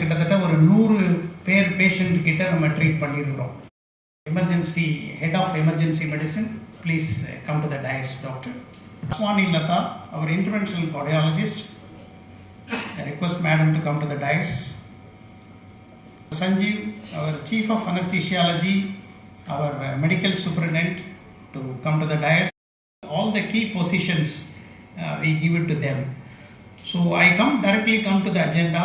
கிட்டத்தட்ட ஒரு 100 பேர் பேஷண்ட் கிட்ட நம்ம ட்ரீட் பண்ணியிருக்கிறோம். Emergency head of emergency medicine, please come to the dais doctor. Swani Lata, our interventional cardiologist. I request madam to come to the dais. Sanjeev, our chief of anesthesiology, our medical superintendent, to come to the dais. All the key positions we give it to them. So I directly come to the agenda.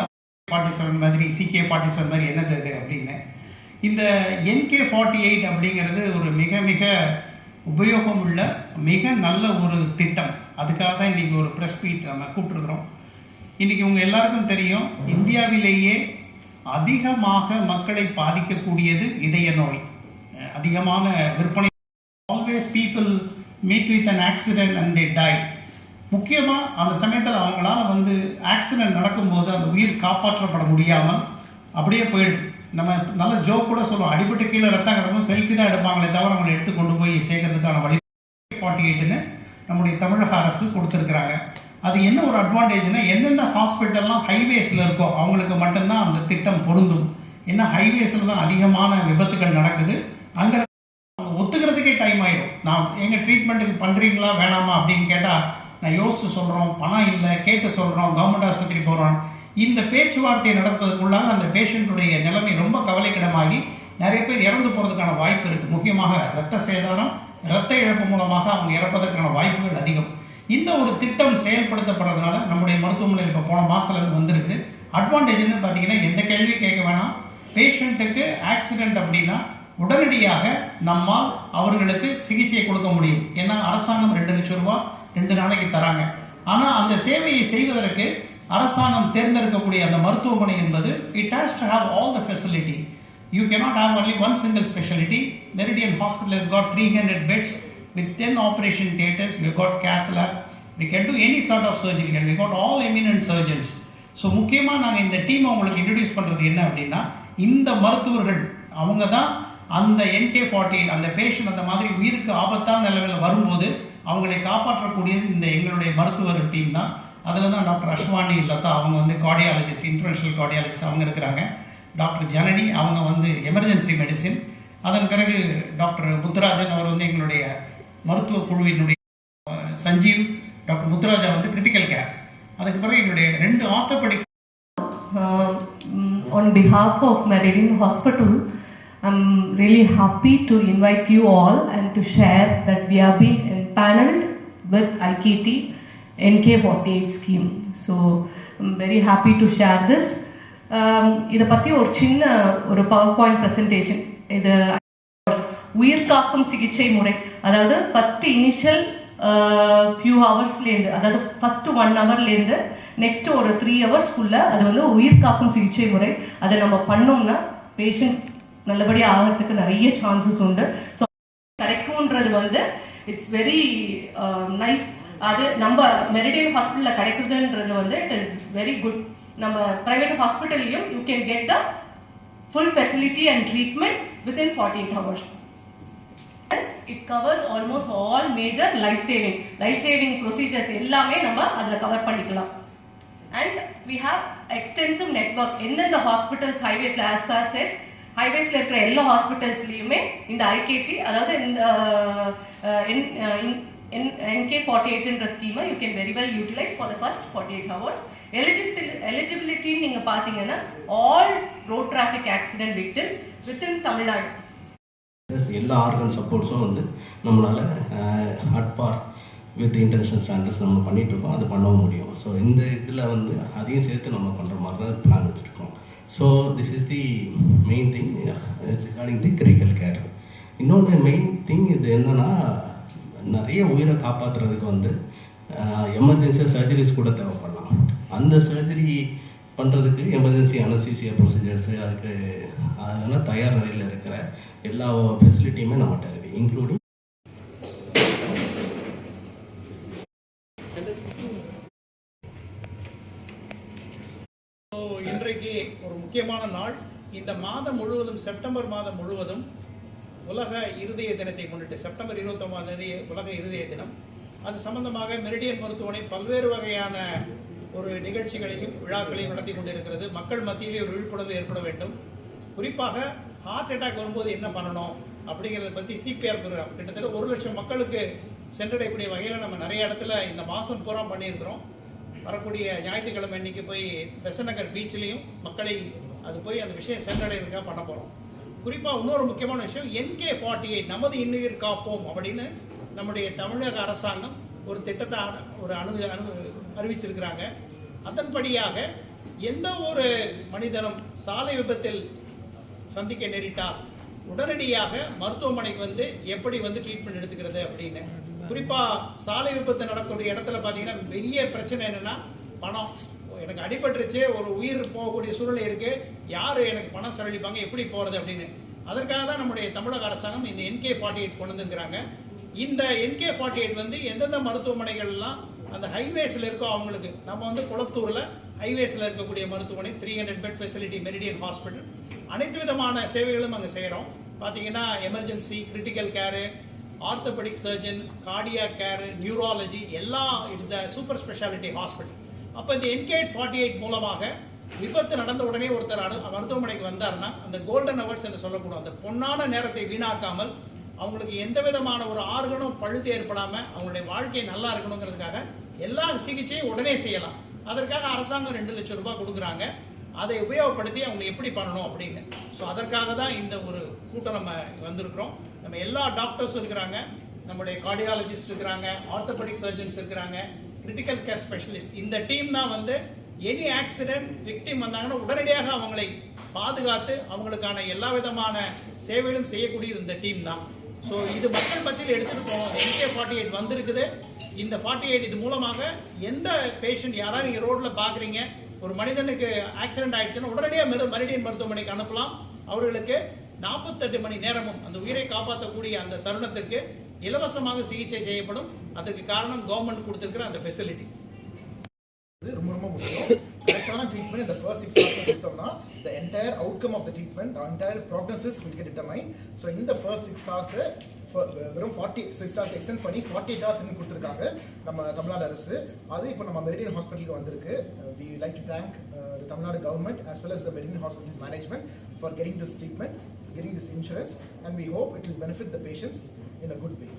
47 மாதிரி CK47 மாதிரி என்னது அது அப்படின்னு. இந்த NK48 அப்படிங்கிறது ஒரு மிக மிக உபயோகம் உள்ள மிக நல்ல ஒரு திட்டம். அதுக்காக தான் இன்றைக்கி ஒரு ப்ரெஸ் மீட் நம்ம கூப்பிட்டுருக்குறோம். இன்றைக்கி உங்கள் எல்லாருக்கும் தெரியும், இந்தியாவிலேயே அதிகமாக மக்களை பாதிக்கக்கூடியது இதய நோய். அதிகமான விற்பனை. Always people meet with an accident and they tie. முக்கியமாக அந்த சமயத்தில் அவங்களால ஆக்சிடென்ட் நடக்கும்போது அந்த உயிர் காப்பாற்றப்பட முடியாமல் அப்படியே போயிடுது. நம்ம நல்ல ஜோக் கூட சொல்லுவோம், அடிபட்டு கீழே ரத்தம் கிடக்கும், செல்ஃபி தான் எடுப்பாங்களே தவிர அவங்களை எடுத்து கொண்டு போய் சேர்க்கறதுக்கான வழி 48ன்னு நம்முடைய தமிழக அரசு கொடுத்துருக்குறாங்க. அது என்ன ஒரு அட்வான்டேஜ்னா, எந்தெந்த ஹாஸ்பிட்டல்லாம் ஹைவேஸில் இருக்கோ அவங்களுக்கு மட்டும்தான் அந்த திட்டம் பொருந்தும். ஏன்னா ஹைவேஸில் தான் அதிகமான விபத்துகள் நடக்குது. அங்கே ஒத்துக்கிறதுக்கே டைம் ஆயிடும். நான் எங்கள் ட்ரீட்மெண்ட்டுக்கு பண்ணுறீங்களா வேணாமா அப்படின்னு கேட்டால் நான் யோசித்து சொல்கிறோம், பணம் இல்லை, கேட்டு சொல்கிறோம், கவர்மெண்ட் ஆஸ்பத்திரி போகிறோம். இந்த பேச்சுவார்த்தையை நடத்துவதற்குள்ளாக அந்த பேஷண்ட்டுடைய நிலைமை ரொம்ப கவலைக்கிடமாகி நிறைய பேர் இறந்து போகிறதுக்கான வாய்ப்பு இருக்குது. முக்கியமாக இரத்த சேதாரம், இரத்த இழப்பு மூலமாக அவங்க இறப்பதற்கான வாய்ப்புகள் அதிகம். இந்த ஒரு திட்டம் செயல்படுத்தப்படுறதுனால நம்முடைய மருத்துவமனையில் இப்போ போன மாதத்துலேருந்து வந்திருக்குது. அட்வான்டேஜ்னு பார்த்தீங்கன்னா எந்த கேள்வியும் கேட்க வேணாம். பேஷண்ட்டுக்கு ஆக்சிடெண்ட் அப்படின்னா உடனடியாக நம்மால் அவர்களுக்கு சிகிச்சை கொடுக்க முடியும். ஏன்னா அரசாங்கம் 2 லட்சம் ரூபா 2 நாளைக்கு தராங்க. ஆனால் அந்த சேவையை செய்வதற்கு அரசாங்கம் தேர்ந்தெடுக்கக்கூடிய அந்த மருத்துவமனை என்பது it has to have all the facility. You cannot have only one single specialty. Meridian Hospital has got 300 beds with 10 operation theatres. We've got cath lab. We can do any sort of surgery and we got all eminent surgeons. So முக்கியமாக நாங்கள் இந்த டீமை உங்களுக்கு introduce பண்ணுறது என்ன அப்படின்னா, இந்த மருத்துவர்கள் அவங்க தான் அந்த NK48 அந்த பேஷண்ட் அந்த மாதிரி உயிருக்கு ஆபத்தான நிலைமையில் வரும்போது அவங்களை காப்பாற்றக்கூடியது இந்த எங்களுடைய மருத்துவர் டீம் தான். அதில் தான் டாக்டர் அஸ்வானி லதா அவங்க கார்டியாலஜிஸ்ட், இன்டர்வென்ஷனல் கார்டியாலஜிஸ்ட் அவங்க இருக்கிறாங்க. டாக்டர் ஜனனி அவங்க எமர்ஜென்சி மெடிசின். அதன் பிறகு டாக்டர் முத்துராஜன் அவர் எங்களுடைய மருத்துவ குழுவினுடைய Sanjeev, doctor Muthuraja critical care. அதுக்கு பிறகு எங்களுடைய 2 orthopaedics. On behalf of Meridian Hospital, I'm really happy to invite you all and to share that we have been empaneled with IKT NK48 scheme. So I'm very happy to share this. இதை பற்றி ஒரு சின்ன PowerPoint presentation. இது உயிர் காக்கும் சிகிச்சை முறை. அதாவது ஃபர்ஸ்ட் இனிஷியல் ஃபியூ ஹவர்ஸ்லேருந்து, அதாவது ஃபஸ்ட்டு 1 ஹவர்லேருந்து நெக்ஸ்ட்டு ஒரு 3 ஹவர்ஸ்க்குள்ளே அது உயிர் காக்கும் சிகிச்சை முறை. அதை நம்ம பண்ணோம்னா பேஷண்ட் நல்லபடியாக ஆகிறதுக்கு நிறைய சான்சஸ் உண்டு. ஸோ கிடைக்கும்ன்றது இட்ஸ் வெரி நைஸ். அது நம்ம மெரிடியன் ஹாஸ்பிட்டலில் கிடைக்குதுன்றது இட் இஸ் வெரி குட். நம்ம ப்ரைவேட் ஹாஸ்பிட்டல்லையும் you can get the full facility and treatment within 48 hours. It covers almost all major life-saving procedures எல்லாமே நம்ம அதில் கவர் பண்ணிக்கலாம். And we have extensive network. எந்தெந்த ஹாஸ்பிட்டல்ஸ் ஹைவேஸில், as I said, ஹைவேஸில் இருக்கிற எல்லா ஹாஸ்பிட்டல்ஸ்லையுமே இந்த ஐகேடி, அதாவது இந்த NK48ன்ற ஸ்கீமை you can very well utilise for the first 48 hours. எலிஜிபிலிட்டின்னு நீங்கள் பார்த்தீங்கன்னா all road traffic accident victims within Tamil Nadu. எல்லா ஆர்கன் சப்போர்ட்ஸும் நம்மளால் அட்பார் வித் இன்டர்நேஷ்னல் ஸ்டாண்டர்ட்ஸ் நம்ம பண்ணிகிட்ருக்கோம். அது பண்ணவும் முடியும். ஸோ இந்த இதில் அதையும் சேர்த்து நம்ம பண்ணுற மாதிரி தான் பிளான் வச்சுருக்கோம். So this is the main thing regarding the critical care. இன்னொன்று மெயின் திங் இது என்னென்னா, நிறைய உயிரை காப்பாற்றுறதுக்கு எமர்ஜென்சியாக சர்ஜரிஸ் கூட தேவைப்படலாம். அந்த சர்ஜரி பண்ணுறதுக்கு எமர்ஜென்சி அனஸ்தீசியா ப்ரொசீஜர்ஸு அதெல்லாம் தயார் நிலையில் இருக்கிற எல்லா ஃபெசிலிட்டியுமே நம்மகிட்ட இருக்குது, இன்க்ளூடிங் இன்றைக்கு ஒரு முக்கியமான நாள். இந்த மாதம் முழுவதும், செப்டம்பர் மாதம் முழுவதும் உலக இருதய தினத்தை முன்னிட்டு, செப்டம்பர் 29ஆம் தேதி உலக இருதய தினம். அது சம்பந்தமாக மெரிடியன் மருத்துவமனை பல்வேறு வகையான ஒரு நிகழ்ச்சிகளையும் விழாக்களையும் நடத்தி கொண்டிருக்கிறது. மக்கள் மத்தியிலே ஒரு விழிப்புணர்வு ஏற்பட வேண்டும். குறிப்பாக ஹார்ட் அட்டாக் வரும்போது என்ன பண்ணணும் அப்படிங்கிறத பற்றி சிபிஆர் ப்ரோக்ராம் கிட்டத்தட்ட 1 லட்சம் மக்களுக்கு சென்றடையக்கூடிய வகையில் நம்ம நிறைய இடத்துல இந்த மாதம் பூரா பண்ணியிருக்கிறோம். வரக்கூடிய ஞாயிற்றுக்கிழமை அன்றைக்கி போய் பெசநகர் பீச்லேயும் மக்களை அது போய் அந்த விஷயம் சென்றடைகிறதுக்காக பண்ண போகிறோம். குறிப்பாக இன்னொரு முக்கியமான விஷயம் NK48 நமது இன்னுயிர் காப்போம் அப்படின்னு நம்முடைய தமிழக அரசாங்கம் ஒரு திட்டத்தை அறிவிச்சிருக்கிறாங்க. அதன்படியாக எந்த ஒரு மனிதனும் சாலை விபத்தில் சந்திக்க நேரிட்டால் உடனடியாக மருத்துவமனைக்கு வந்து எப்படி வந்து ட்ரீட்மெண்ட் எடுத்துக்கிறது அப்படின்னு. குறிப்பாக சாலை விபத்து நடக்கக்கூடிய இடத்துல பார்த்தீங்கன்னா பெரிய பிரச்சனை என்னென்னா பணம். எனக்கு அடிபட்டுருச்சு, ஒரு உயிர் போகக்கூடிய சூழ்நிலை இருக்குது, யார் எனக்கு பணம் செலவழிப்பாங்க, எப்படி போகிறது அப்படின்னு. அதற்காக தான் நம்முடைய தமிழக அரசாங்கம் இந்த NK48 கொண்டு வந்துருக்கிறாங்க. இந்த NK48 வந்து எந்தெந்த மருத்துவமனைகள்லாம் அந்த ஹைவேஸில் இருக்கோ அவங்களுக்கு, நம்ம வந்து குளத்தூரில் ஹைவேஸில் இருக்கக்கூடிய மருத்துவமனை 300 பெட் ஃபெசிலிட்டி மெரிடியன் ஹாஸ்பிட்டல், அனைத்து விதமான சேவைகளும் அங்கே செய்கிறோம். பார்த்தீங்கன்னா எமர்ஜென்சி, கிரிட்டிக்கல் கேரு, ஆர்த்தோபெடிக் சர்ஜன், கார்டியாக் கேரு, நியூராலஜி எல்லா it's a super speciality hospital. அப்போ இந்த NK48 மூலமாக விபத்து நடந்த உடனே ஒருத்தர் மருத்துவமனைக்கு வந்தார்னா அந்த கோல்டன் ஹவர்ஸ் என்று சொல்லக்கூடும், அந்த பொன்னான நேரத்தை வீணாக்காமல் அவங்களுக்கு எந்த விதமான ஒரு ஆர்கனும் பழுது ஏற்படாமல் அவங்களுடைய வாழ்க்கை நல்லா இருக்கணுங்கிறதுக்காக எல்லா சிகிச்சையும் உடனே செய்யலாம். அதற்காக அரசாங்கம் 2 லட்சம் ரூபாய் கொடுக்குறாங்க. அதை உபயோகப்படுத்தி அவங்க எப்படி பண்ணணும் அப்படின்னு. ஸோ அதற்காக தான் இந்த ஒரு கூட்டம் நம்ம வந்திருக்கிறோம். நம்ம எல்லா டாக்டர்ஸும் இருக்கிறாங்க, நம்முடைய கார்டியாலஜிஸ்ட் இருக்கிறாங்க, ஆர்த்தோபெடிக் சர்ஜன்ஸ் இருக்கிறாங்க, கிரிட்டிக்கல் கேர் ஸ்பெஷலிஸ்ட். இந்த டீம் தான் வந்து எனி ஆக்சிடென்ட் விக்டிம் வந்தாங்கன்னா உடனடியாக அவங்களை பாதுகாத்து அவங்களுக்கான எல்லா விதமான சேவைகளும் செய்யக்கூடியது இந்த டீம் தான். ஸோ இது மக்கள் மத்தியில் எடுத்துருக்கோம். NK48 வந்திருக்குது. இந்த 48 இது மூலமாக எந்த பேஷண்ட் யாராவது நீங்கள் ரோட்டில் பார்க்குறீங்க, ஒரு மனிதனுக்கு ஆக்சிடென்ட் ஆகிடுச்சுன்னா உடனடியாக மெரிடியன் மருத்துவமனைக்கு அனுப்பலாம். அவர்களுக்கு 48 மணி நேரமும் அந்த உயிரை காப்பாற்றக்கூடிய அந்த தருணத்திற்கு இலவசமாக சிகிச்சை செய்யப்படும். அதுக்கு காரணம் கவர்மெண்ட் கொடுத்துருக்கிற அந்த ஃபெசிலிட்டி. இது ரொம்ப ரொம்ப முக்கியம். கரெக்டான ட்ரீட்மெண்ட் இந்த ஃபர்ஸ்ட் 6 hours கொடுத்தோம்னா the entire outcome of the treatment, the entire prognosis will get determined. So இந்த first 6 hours வெறும் 46 hours எக்ஸ்டெண்ட் பண்ணி 48 hours இன்னும் கொடுத்துருக்காங்க நம்ம தமிழ்நாடு அரசு. அது இப்போ நம்ம மெரிடியன் ஹாஸ்பிட்டலுக்கு வந்திருக்கு. We like to thank the Tamil Nadu government as well as the Meridian Hospital management for getting this treatment, getting this insurance, and we hope it will benefit the patients in a good way.